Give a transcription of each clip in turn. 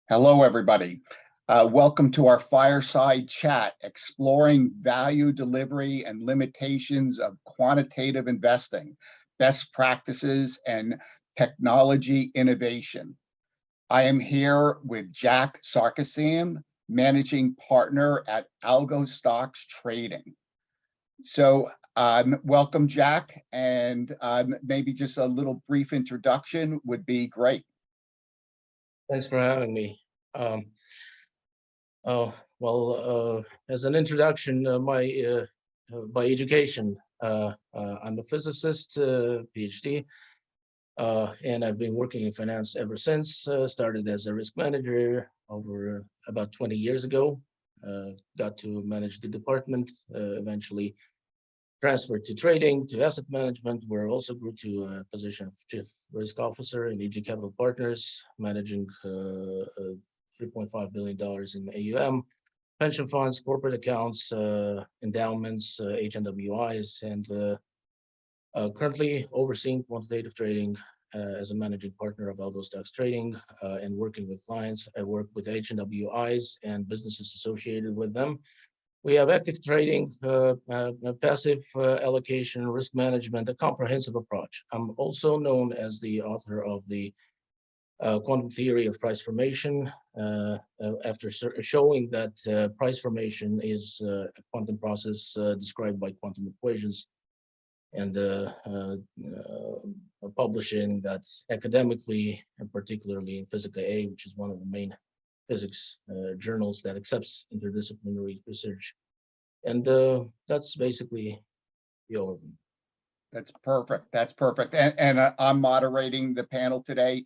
Hello, everybody. Welcome to our Fireside chat, exploring value delivery and limitations of quantitative investing, best practices, and technology innovation. I am here with Jack Sarkissian, managing partner at Algostox Trading. So welcome, Jack, and maybe just a little brief introduction would be great. Thanks for having me. As an introduction, by education, I'm a physicist, PhD, and I've been working in finance ever since. Started as a risk manager over about 20 years ago. Got to manage the department, eventually transferred to trading, to asset management, where I also grew to a position of chief risk officer in EG Capital Partners, managing $3.5 billion in AUM, pension funds, corporate accounts, endowments, HNWIs, and currently overseeing quantitative trading as a managing partner of Algostox Trading and working with clients. I work with HNWIs and businesses associated with them. We have active trading, passive allocation, risk management, a comprehensive approach. I'm also known as the author of the quantum theory of price formation, after showing that price formation is a quantum process described by quantum equations, and publishing that academically, and particularly in Physica A, which is one of the main physics journals that accepts interdisciplinary research. And that's basically the overview. That's perfect. That's perfect. And I'm moderating the panel today.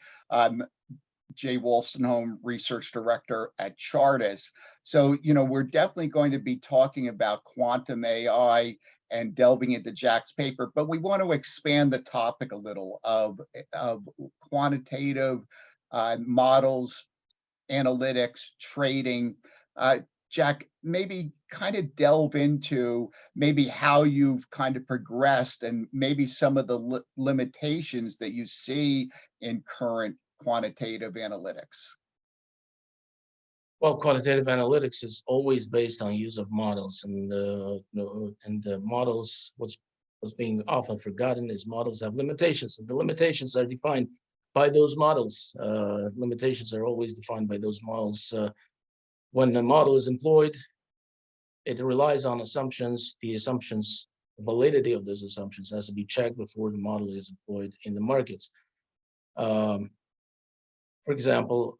Jay Wolstenholme, Research Director at Chartis. So, we're definitely going to be talking about quantum AI and delving into Jack's paper, but we want to expand the topic a little of quantitative models, analytics, trading. Jack, maybe kind of delve into maybe how you've kind of progressed and maybe some of the limitations that you see in current quantitative analytics. Well, quantitative analytics is always based on use of models, and models, what's being often forgotten is models have limitations, and the limitations are defined by those models. Limitations are always defined by those models. When a model is employed, it relies on assumptions. The validity of those assumptions has to be checked before the model is employed in the markets. For example,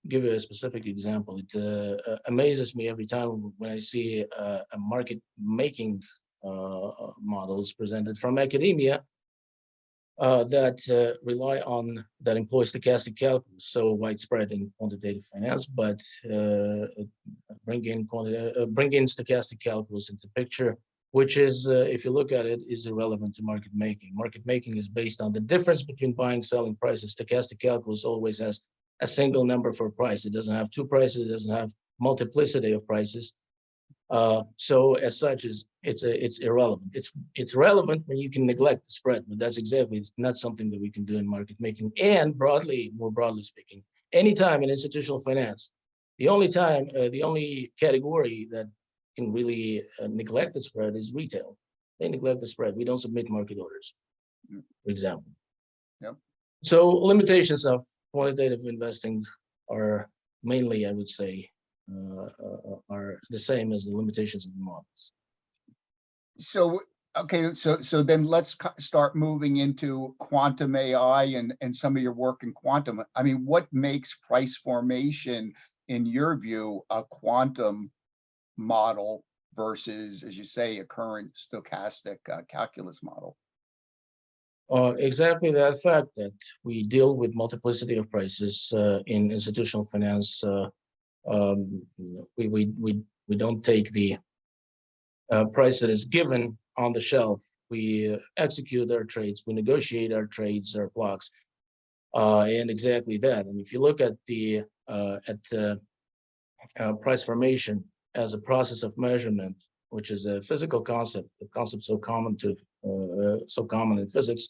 give you a specific example. It amazes me every time when I see a market making models presented from academia that employ stochastic calculus, so widespread in quantitative finance, but bring in stochastic calculus into picture, which is, if you look at it, is irrelevant to market making. Market making is based on the difference between buying and selling prices. Stochastic calculus always has a single number for price. It doesn't have two prices. It doesn't have multiplicity of prices. So as such, it's irrelevant. It's relevant when you can neglect the spread, but it's not something that we can do in market making. And more broadly speaking, anytime in institutional finance, the only category that can really neglect the spread is retail. They neglect the spread. We don't submit market orders, for example. Yep. So limitations of quantitative investing are mainly, I would say, are the same as the limitations of the models. So, okay, so then let's start moving into quantum AI and some of your work in quantum. I mean, what makes price formation, in your view, a quantum model versus, as you say, a current stochastic calculus model? Exactly that fact that we deal with multiplicity of prices in institutional finance. We don't take the price that is given on the shelf. We execute our trades, we negotiate our trades, our blocks, and exactly that. And if you look at the price formation as a process of measurement, which is a physical concept, a concept so common in physics,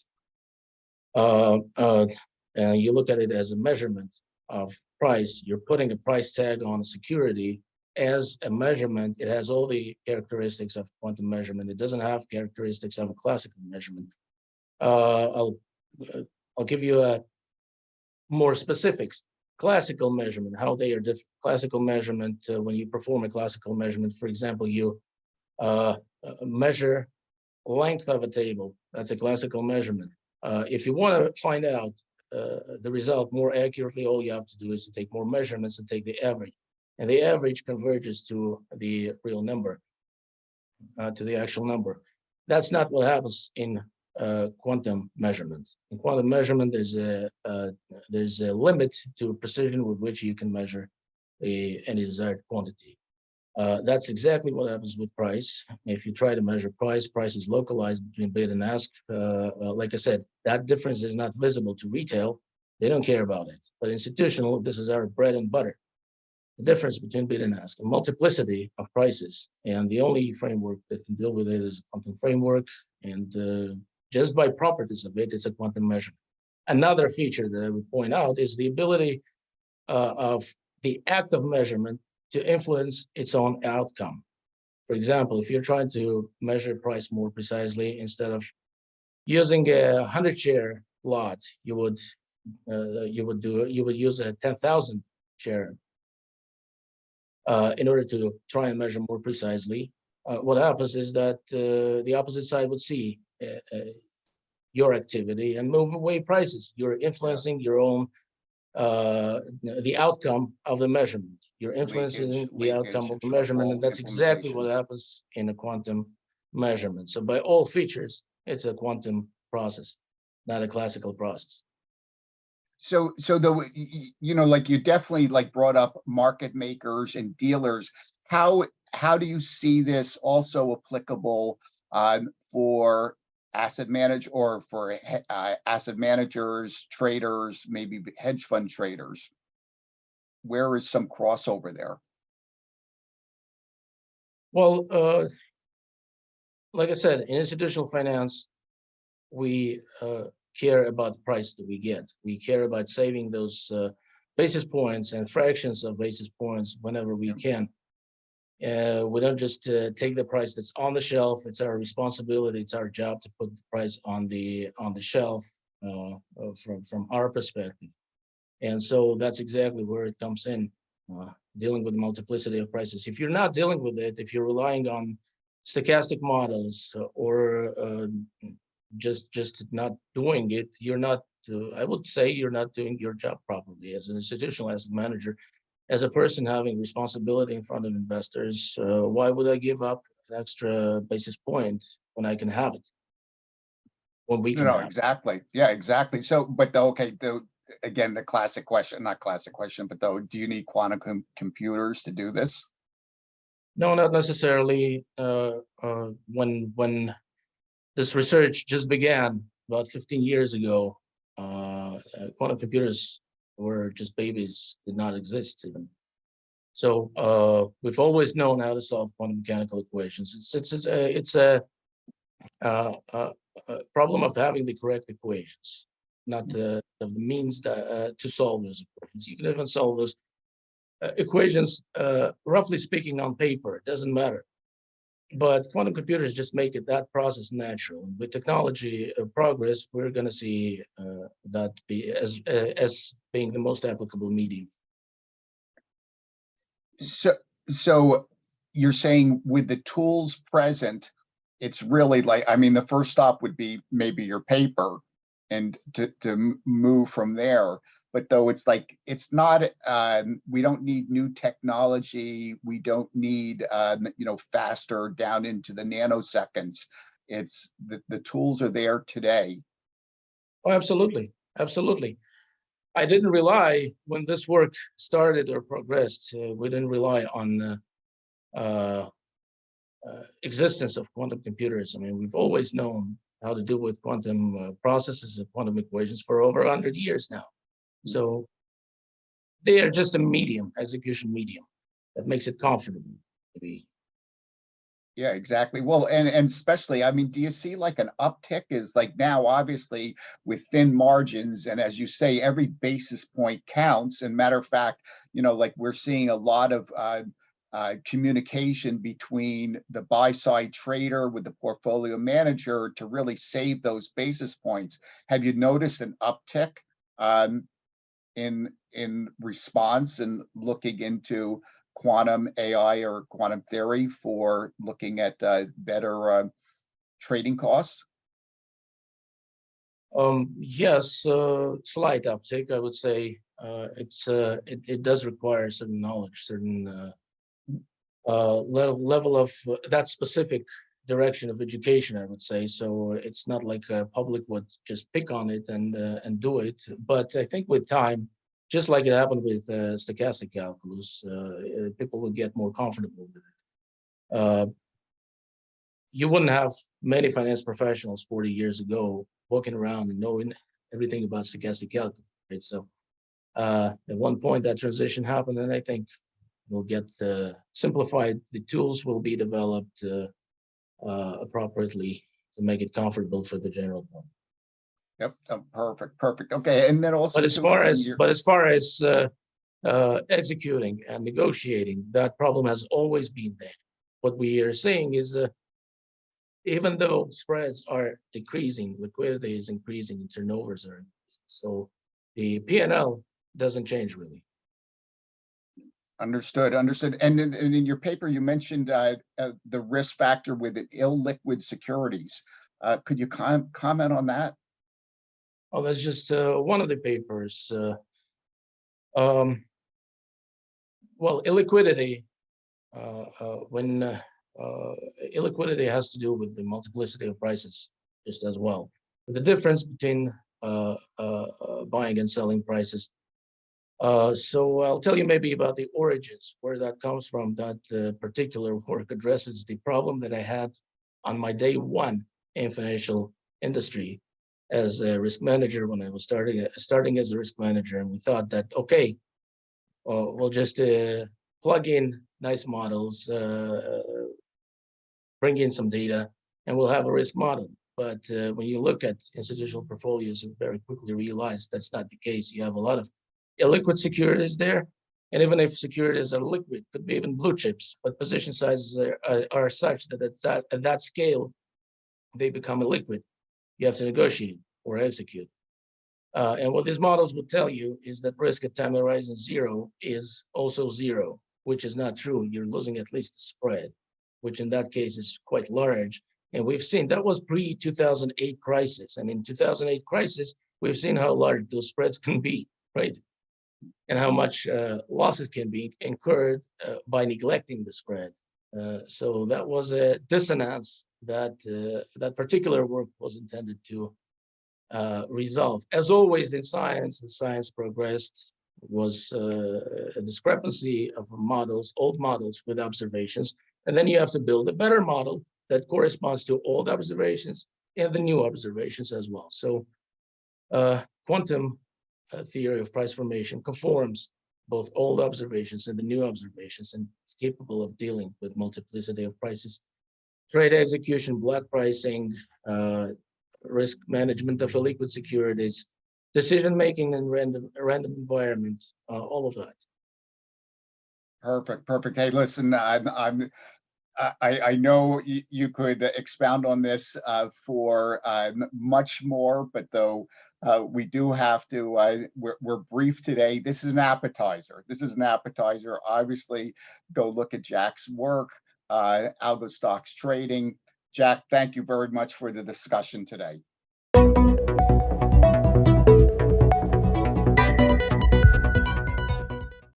and you look at it as a measurement of price. You're putting a price tag on a security as a measurement. It has all the characteristics of quantum measurement. It doesn't have characteristics of a classical measurement. I'll give you a more specifics. Classical measurement, how they are different. Classical measurement, when you perform a classical measurement, for example, you measure length of a table. That's a classical measurement. If you want to find out the result more accurately, all you have to do is to take more measurements and take the average. And the average converges to the real number, to the actual number. That's not what happens in quantum measurement. In quantum measurement, there's a limit to precision with which you can measure any desired quantity. That's exactly what happens with price. If you try to measure price, price is localized between bid and ask. Like I said, that difference is not visible to retail. They don't care about it. But institutional, this is our bread and butter. The difference between bid and ask, a multiplicity of prices. And the only framework that can deal with it is a quantum framework. And just by properties of it, it's a quantum measurement. Another feature that I would point out is the ability of the act of measurement to influence its own outcome. For example, if you're trying to measure price more precisely, instead of using a 100-share lot, you would use a 10,000 share in order to try and measure more precisely. What happens is that the opposite side would see your activity and move away prices. You're influencing your own the outcome of the measurement. You're influencing the outcome of the measurement, and that's exactly what happens in a quantum measurement. So by all features, it's a quantum process, not a classical process. So like you definitely like brought up market makers and dealers. How do you see this also applicable for asset manage or for asset managers, traders, maybe hedge fund traders? Where is some crossover there? Well, like I said, in institutional finance, we care about the price that we get. We care about saving those basis points and fractions of basis points whenever we can. We don't just take the price that's on the shelf. It's our responsibility. It's our job to put the price on the shelf from our perspective. And so that's exactly where it comes in, dealing with the multiplicity of prices. If you're not dealing with it, if you're relying on stochastic models or just not doing it, you're not, I would say you're not doing your job properly as an institutional asset manager. As a person having responsibility in front of investors, why would I give up an extra basis point when I can have it? When we can have exactly. It. Yeah, exactly. So, but again, the classic question, not classic question, but though, do you need quantum computers to do this? No, not necessarily. When this research just began about 15 years ago, quantum computers were just babies, did not exist even. So we've always known how to solve quantum mechanical equations. It's a problem of having the correct equations, not the means to solve those equations. You can even solve those equations, roughly speaking, on paper. It doesn't matter. But quantum computers just make that process natural. And with technology progress, we're going to see that be as being the most applicable medium. So you're saying with the tools present, it's really like, I mean, the first stop would be maybe your paper and to move from there. But though it's like, it's not, we don't need new technology. We don't need, faster down into the nanoseconds. It's the tools are there today. Oh, absolutely. Absolutely. I didn't rely when this work started or progressed. We didn't rely on existence of quantum computers. I mean, we've always known how to deal with quantum processes and quantum equations for over 100 years now. So they are just a medium, execution medium, that makes it comfortable to be. Yeah, exactly. Well, and especially, I mean, do you see like an uptick is like now, obviously with thin margins, and as you say, every basis point counts. And matter of fact, like we're seeing a lot of communication between the buy side trader with the portfolio manager to really save those basis points. Have you noticed an uptick um, in response and looking into quantum AI or quantum theory for looking at better trading costs? Yes, slight uptick, I would say. It does require certain knowledge, certain level of that specific direction of education, I would say. So it's not like public would just pick on it and do it. But I think with time, just like it happened with stochastic calculus, people will get more comfortable with it. You wouldn't have many finance professionals 40 years ago walking around and knowing everything about stochastic calculus, right? So at one point that transition happened, and I think will get simplified. The tools will be developed appropriately to make it comfortable for the general public. Yep. Oh, perfect. Perfect. Okay. And then But also as too, far because in as your, but as far as executing and negotiating, that problem has always been there. What we are saying is, even though spreads are decreasing, liquidity is increasing, and turnovers are increasing. So the P&L doesn't change really. understood, understood. And in your paper, you mentioned the risk factor with illiquid securities. Could you comment on that? Oh, that's just one of the papers. Um, well, illiquidity, when illiquidity has to do with the multiplicity of prices just as well. The difference between buying and selling prices. So I'll tell you maybe about the origins, where that comes from. That particular work addresses the problem that I had on my day one in financial industry as a risk manager when I was starting as a risk manager. And we thought that, okay, we'll just plug in nice models, bring in some data, and we'll have a risk model. But when you look at institutional portfolios, you very quickly realize that's not the case. You have a lot of illiquid securities there. And even if securities are liquid, could be even blue chips, but position sizes are such that at that scale, they become illiquid. You have to negotiate or execute. And what these models will tell you is that risk at time horizon 0 is also 0, which is not true. You're losing at least the spread, which in that case is quite large. And we've seen that was pre-2008 crisis. And in 2008 crisis, we've seen how large those spreads can be, right? And how much losses can be incurred by neglecting the spread. So that was a dissonance that that particular work was intended to resolve. As always in science, as science progressed, was a discrepancy of models, old models with observations, and then you have to build a better model that corresponds to old observations and the new observations as well. So quantum theory of price formation conforms both old observations and the new observations, and it's capable of dealing with multiplicity of prices. Trade execution, block pricing, risk management of illiquid securities, decision making in random environment, all of that. Perfect. Perfect. Hey, listen, I know you could expound on this for much more, but though we do have to, we're brief today. This is an appetizer. This is an appetizer. Obviously, go look at Jack's work, Algostox trading. Jack, thank you very much for the discussion today.